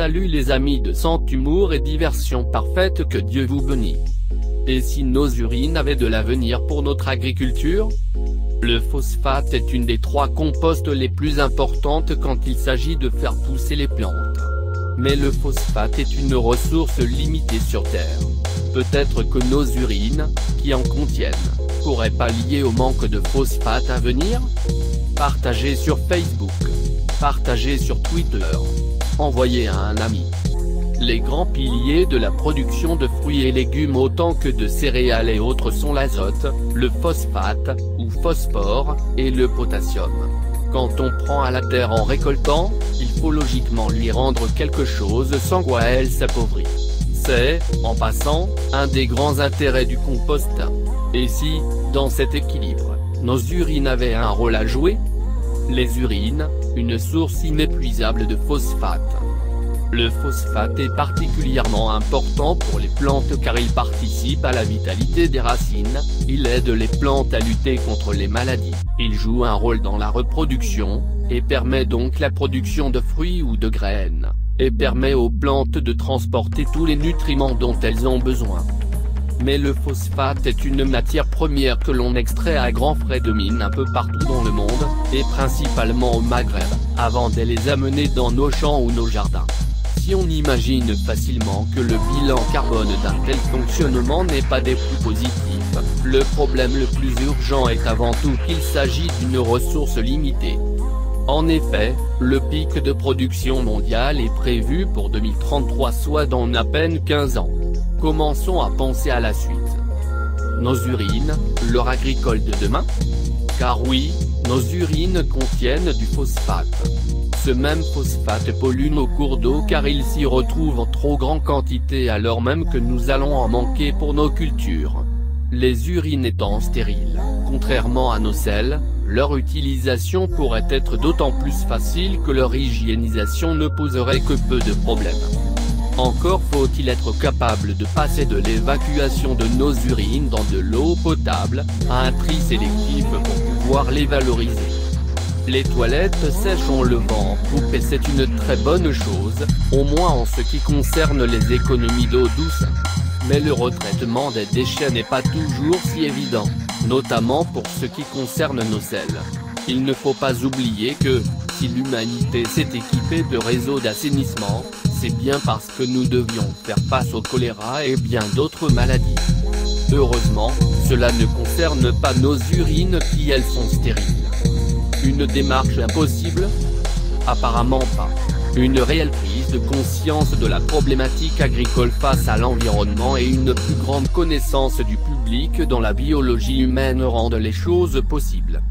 Salut les amis de Sant Humour et Diversion Parfaite, que Dieu vous bénisse. Et si nos urines avaient de l'avenir pour notre agriculture? Le phosphate est une des 3 composts les plus importantes quand il s'agit de faire pousser les plantes. Mais le phosphate est une ressource limitée sur Terre. Peut-être que nos urines, qui en contiennent, pourraient pallier au manque de phosphate à venir? Partagez sur Facebook. Partagez sur Twitter. Envoyez à un ami. Les grands piliers de la production de fruits et légumes autant que de céréales et autres sont l'azote, le phosphate, ou phosphore, et le potassium. Quand on prend à la terre en récoltant, il faut logiquement lui rendre quelque chose sans quoi elle s'appauvrit. C'est, en passant, un des grands intérêts du compost. Et si, dans cet équilibre, nos urines avaient un rôle à jouer? Les urines, une source inépuisable de phosphate. Le phosphate est particulièrement important pour les plantes car il participe à la vitalité des racines, il aide les plantes à lutter contre les maladies, il joue un rôle dans la reproduction, et permet donc la production de fruits ou de graines, et permet aux plantes de transporter tous les nutriments dont elles ont besoin. Mais le phosphate est une matière première que l'on extrait à grands frais de mine un peu partout dans le monde, et principalement au Maghreb, avant de les amener dans nos champs ou nos jardins. Si on imagine facilement que le bilan carbone d'un tel fonctionnement n'est pas des plus positifs, le problème le plus urgent est avant tout qu'il s'agit d'une ressource limitée. En effet, le pic de production mondiale est prévu pour 2033, soit dans à peine 15 ans. Commençons à penser à la suite. Nos urines, l'or agricole de demain? Car oui, nos urines contiennent du phosphate. Ce même phosphate pollue nos cours d'eau car il s'y retrouve en trop grande quantité alors même que nous allons en manquer pour nos cultures. Les urines étant stériles, contrairement à nos selles, leur utilisation pourrait être d'autant plus facile que leur hygiénisation ne poserait que peu de problèmes. Encore faut-il être capable de passer de l'évacuation de nos urines dans de l'eau potable, à un tri sélectif pour pouvoir les valoriser. Les toilettes sèches ont le vent en poupe et c'est une très bonne chose, au moins en ce qui concerne les économies d'eau douce. Mais le retraitement des déchets n'est pas toujours si évident, notamment pour ce qui concerne nos selles. Il ne faut pas oublier que, si l'humanité s'est équipée de réseaux d'assainissement, c'est bien parce que nous devions faire face au choléra et bien d'autres maladies. Heureusement, cela ne concerne pas nos urines qui elles sont stériles. Une démarche impossible? Apparemment pas. Une réelle prise de conscience de la problématique agricole face à l'environnement et une plus grande connaissance du public dans la biologie humaine rendent les choses possibles.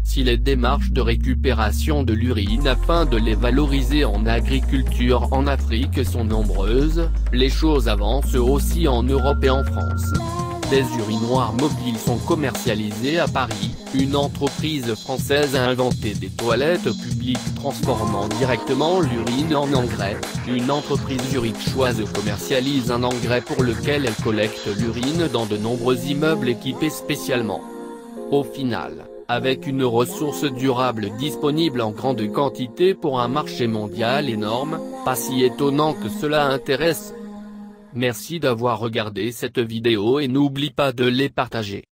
Si les démarches de récupération de l'urine afin de les valoriser en agriculture en Afrique sont nombreuses, les choses avancent aussi en Europe et en France. Des urinoirs mobiles sont commercialisés à Paris, une entreprise française a inventé des toilettes publiques transformant directement l'urine en engrais, une entreprise zurichoise commercialise un engrais pour lequel elle collecte l'urine dans de nombreux immeubles équipés spécialement. Au final, avec une ressource durable disponible en grande quantité pour un marché mondial énorme, pas si étonnant que cela intéresse. Merci d'avoir regardé cette vidéo et n'oublie pas de les partager.